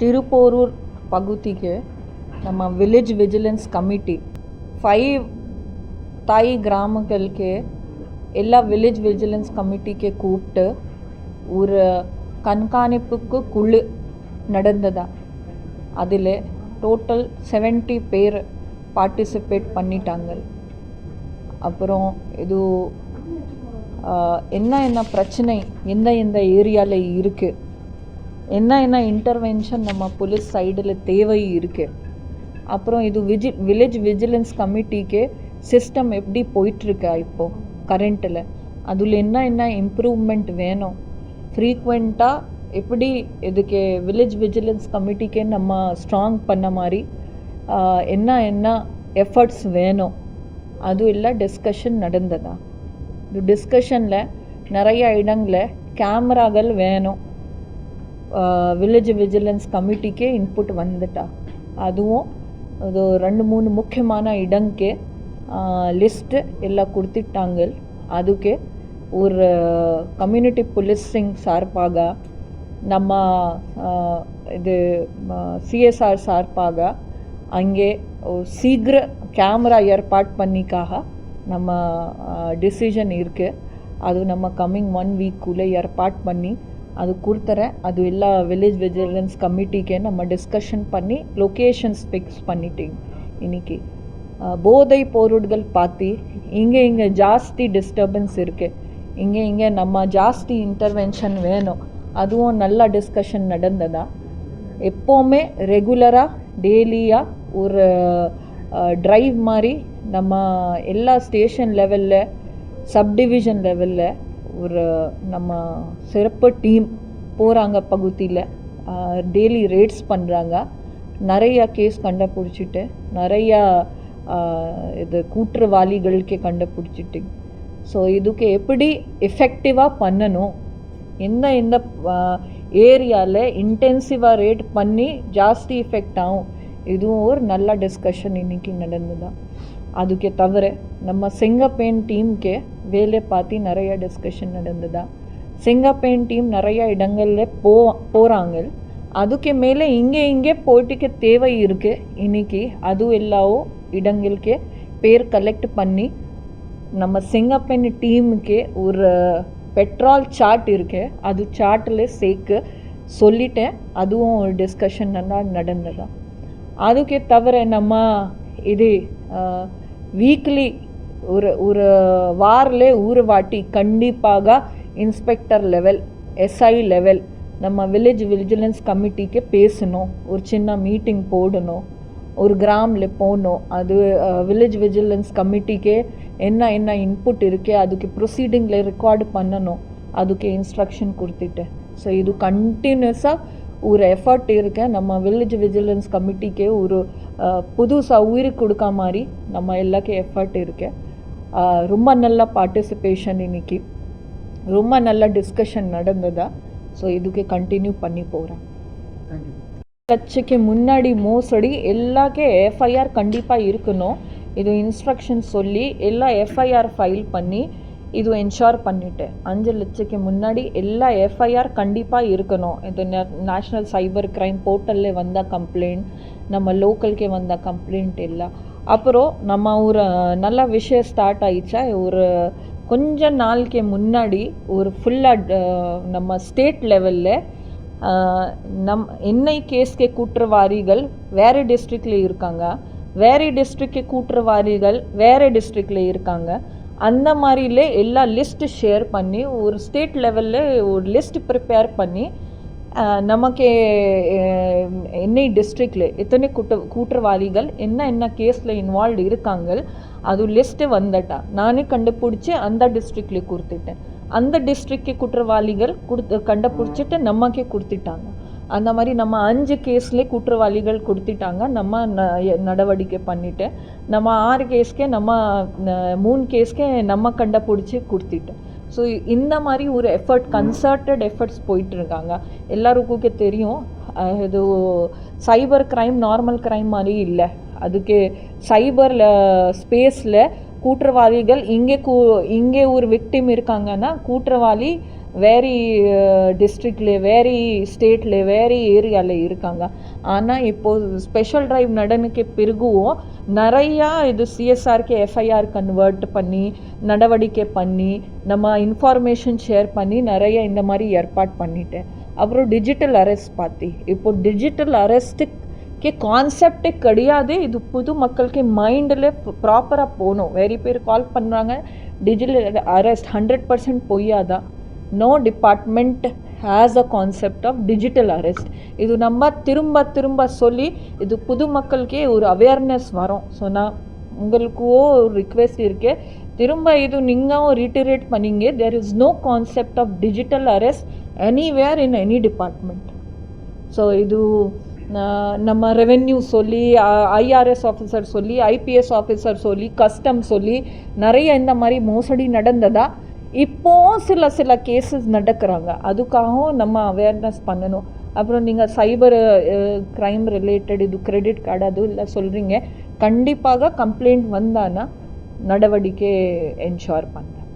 ತಿರುಪೋರೂರ್ ಪಗುತಿಗೆ ನಮ್ಮ village vigilance committee 5 ತಾಯಿ ಗ್ರಾಮಗಳಿಗೆ ಎಲ್ಲ ವಿಲೇಜ್ ವಿಜಿಲೆನ್ಸ್ ಕಮಿಟಿಗೆ கூப்பிட்டு ஒரு கண்காணிப்புக்கு குழு நடந்ததா. அதில் டோட்டல் 70 பேர் பார்ட்டிசிபேட் பண்ணிட்டாங்க. அப்புறம் இது என்ன பிரச்சனை எந்த ஏரியாவில் இருக்குது, என்ன இன்டர்வென்ஷன் நம்ம போலீஸ் சைடில் தேவை இருக்குது, அப்புறம் இது வில்லேஜ் விஜிலன்ஸ் கமிட்டிக்கு சிஸ்டம் எப்படி போயிட்டுருக்கா இப்போது கரண்ட்டில், அதில் என்ன இம்ப்ரூவ்மெண்ட் வேணும், ஃப்ரீக்வெண்ட்டாக எப்படி இதுக்கு வில்லேஜ் விஜிலன்ஸ் கமிட்டிக்கு நம்ம ஸ்ட்ராங் பண்ண மாதிரி என்ன எஃபர்ட்ஸ் வேணும், அது எல்லாம் டிஸ்கஷன் நடந்ததா. இது டிஸ்கஷனில் நிறைய இடங்களில் கேமராக்கள் வேணும், வில்லேஜ் விஜிலன்ஸ் கமிட்டிக்கே இன்புட் வந்துட்டா. அதுவும் அது 2-3 முக்கியமான இடங்கே லிஸ்ட்டு எல்லாம் கொடுத்துட்டாங்க. அதுக்கு ஒரு கம்யூனிட்டி போலீசிங் சார்பாக நம்ம இது சிஎஸ்ஆர் சார்பாக அங்கே சீக்கிர கேமரா ஏற்பாடு பண்ணிக்காக நம்ம டிசிஷன் இருக்குது. அது நம்ம கம்மிங் 1 வீக்குள்ளே ஏற்பாடு பண்ணி அது கொடுத்துறேன். அது எல்லா வில்லேஜ் விஜிலன்ஸ் கமிட்டிக்கே நம்ம டிஸ்கஷன் பண்ணி லொக்கேஷன்ஸ் ஃபிக்ஸ் பண்ணிட்டீங்க. இன்றைக்கி போதை பொருட்கள் பார்த்து இங்கே ஜாஸ்தி டிஸ்டர்பன்ஸ் இருக்குது, இங்கே நம்ம ஜாஸ்தி இன்டர்வென்ஷன் வேணும், அதுவும் நல்ல டிஸ்கஷன் நடந்ததா. எப்போவுமே ரெகுலராக டெய்லியாக ஒரு ட்ரைவ் மாதிரி நம்ம எல்லா ஸ்டேஷன் லெவலில் சப்டிவிஷன் லெவலில் ஒரு நம்ம சிறப்பு டீம் போகிறாங்க, பகுதியில் டெய்லி ரேட்ஸ் பண்ணுறாங்க, நிறையா கேஸ் கண்டுபிடிச்சிட்டு நிறையா இது குற்றவாளிகளுக்கே கண்டுபிடிச்சிட்டு. ஸோ இதுக்கு எப்படி எஃபெக்டிவாக பண்ணணும், எந்த ஏரியாவில் இன்டென்சிவாக ரேட் பண்ணி ஜாஸ்தி எஃபெக்ட் ஆகும், இதுவும் ஒரு நல்ல டிஸ்கஷன் இன்றைக்கி நடந்ததா. அதுக்கு தவிர நம்ம செங்கப்பேன் டீமுக்கு வேலை பார்த்து நிறையா டிஸ்கஷன் நடந்ததா. செங்கப்பேன் டீம் நிறையா இடங்களில் போகிறாங்க. அதுக்கு மேலே இங்கே போயிட்டுக்கு தேவை இருக்குது. இன்றைக்கி அது எல்லா இடங்களுக்கு பேர் கலெக்ட் பண்ணி நம்ம செங்கப்பேன் டீமுக்கு ஒரு பெட்ரோல் சார்ட் இருக்குது, அது சார்ட்டில் சேர்க்க சொல்லிட்டேன். அதுவும் ஒரு டிஸ்கஷன் நடந்ததா. அதுக்கு தவிர நம்ம இது வீக்லி ஒரு வாரில் ஒரு வாட்டி கண்டிப்பாக இன்ஸ்பெக்டர் லெவல் எஸ்ஐ லெவல் நம்ம வில்லேஜ் விஜிலன்ஸ் கமிட்டிக்கு பேசணும், ஒரு சின்ன மீட்டிங் போடணும், ஒரு கிராமில் போகணும். அது வில்லேஜ் விஜிலன்ஸ் கமிட்டிக்கு என்ன இன்புட் இருக்குது, அதுக்கு ப்ரொசீடிங்கில் ரெக்கார்டு பண்ணணும், அதுக்கு இன்ஸ்ட்ரக்ஷன் கொடுத்துட்டேன். ஸோ இது கண்டினியூஸாக ஒரு எஃபர்ட் இருக்கு. நம்ம வில்லேஜ் விஜிலன்ஸ் கமிட்டிக்கு ஒரு புதுசாக உயிர் கொடுக்க மாதிரி நம்ம எல்லாருக்கும் எஃபர்ட் இருக்கு. ரொம்ப நல்ல பார்ட்டிசிபேஷன் இன்றைக்கி, ரொம்ப நல்ல டிஸ்கஷன் நடந்ததா. ஸோ இதுக்கு கண்டினியூ பண்ணி போகிறேன். லட்சக்கு முன்னாடி மோசடி எல்லாக்கே எஃப்ஐஆர் கண்டிப்பாக இருக்கணும். இது இன்ஸ்ட்ரக்ஷன் சொல்லி எல்லா எஃப்ஐஆர் ஃபைல் பண்ணி இது என்ஷோர் பண்ணிட்டேன். 5 லட்சக்கு முன்னாடி எல்லா எஃப்ஐஆர் கண்டிப்பாக இருக்கணும். இது நேஷ்னல் சைபர் க்ரைம் போர்ட்டலில் வந்த கம்ப்ளைண்ட், நம்ம லோக்கலுக்கே வந்த கம்ப்ளைண்ட் எல்லாம். அப்புறம் நம்ம ஒரு நல்ல விஷயம் ஸ்டார்ட் ஆயிடுச்சா, ஒரு கொஞ்ச நாளுக்கு முன்னாடி ஒரு ஃபுல்லாக நம்ம ஸ்டேட் லெவலில் என்னை கேஸ்க்கு குற்றவாளிகள் வேறு டிஸ்ட்ரிக்டில் இருக்காங்க, வேறு டிஸ்ட்ரிக்ட் குற்றவாளிகள் வேறு டிஸ்ட்ரிக்டில் இருக்காங்க. அந்த மாதிரிலே எல்லா லிஸ்ட்டு ஷேர் பண்ணி ஒரு ஸ்டேட் லெவலில் ஒரு லிஸ்ட் ப்ரிப்பேர் பண்ணி நமக்கு என்னை டிஸ்ட்ரிக்டில் எத்தனை குற்றவாளிகள் என்ன கேஸில் இன்வால்வ் இருக்காங்க அது லிஸ்ட்டு வந்துட்டா. நானே கண்டுபிடிச்சி அந்த டிஸ்ட்ரிக்டில் கொடுத்துட்டேன். அந்த டிஸ்ட்ரிக்ட் குற்றவாளிகள் கண்டுபிடிச்சிட்டு நமக்கே கொடுத்துட்டாங்க. அந்த மாதிரி நம்ம 5 கேஸில் குற்றவாளிகள் கொடுத்துட்டாங்க. நம்ம நடவடிக்கை பண்ணிவிட்டு நம்ம 6 கேஸ்க்கே நம்ம 3 கேஸ்க்கே நம்ம கண்டுபிடிச்சி கொடுத்துட்டேன். ஸோ இந்த மாதிரி ஒரு எஃபர்ட் கன்சர்ட்டட் எஃபர்ட்ஸ் போயிட்டுருக்காங்க. எல்லாருக்கும் தெரியும் இது சைபர் க்ரைம் நார்மல் க்ரைம் மாதிரி இல்லை. அதுக்கு சைபர் ஸ்பேஸில் குற்றவாளிகள் இங்கே ஒரு விக்டிம் இருக்காங்கன்னா குற்றவாளி வேறு டிஸ்ட்ரிக்ட்லே வேறு ஸ்டேட்ல வேறு ஏரியாவில் இருக்காங்க. ஆனால் இப்போது ஸ்பெஷல் ட்ரைவ் நடனுக்கு பிறகும் நிறையா இது சிஎஸ்ஆர்க்கு எஃப்ஐஆர் கன்வெர்ட் பண்ணி நடவடிக்கை பண்ணி நம்ம இன்ஃபார்மேஷன் ஷேர் பண்ணி நிறைய இந்த மாதிரி ஏற்பாடு பண்ணிட்டேன். அப்புறம் டிஜிட்டல் அரெஸ்ட் பார்த்தி இப்போ டிஜிட்டல் அரெஸ்ட்டுக்கு கான்செப்டே கிடையாது. இது புது மக்களுக்கு மைண்டில் ப்ராப்பராக போகணும். வேறு பேர் கால் பண்ணுறாங்க டிஜிட்டல் அரெஸ்ட் 100% பொய்யாதான். No department has a concept of digital arrest. இது நம்ம திரும்ப திரும்ப சொல்லி இது புது மக்களுக்கே ஒரு அவேர்னஸ் வரும். ஸோ நான் உங்களுக்கோ ஒரு ரிக்வெஸ்ட் இருக்கு, திரும்ப இது நீங்களும் ரீட்டரேட் பண்ணிங்க. There is no concept of digital arrest anywhere in any department. So இது நம்ம ரெவென்யூ சொல்லி ஐஆர்எஸ் ஆஃபீஸர் சொல்லி ஐபிஎஸ் ஆஃபீஸர் சொல்லி கஸ்டம் சொல்லி நிறைய இந்த மாதிரி மோசடி நடந்ததா இப்போ சில கேசஸ் நடக்கிறாங்க. அதுக்காகவும் நம்ம அவேர்னஸ் பண்ணணும். அப்புறம் நீங்கள் சைபர் க்ரைம் ரிலேட்டட் இது கிரெடிட் கார்டு அது இல்லை சொல்கிறீங்க, கண்டிப்பாக கம்ப்ளைண்ட் வந்தானா நடவடிக்கை என்ஷோர் பண்ணுறேன்.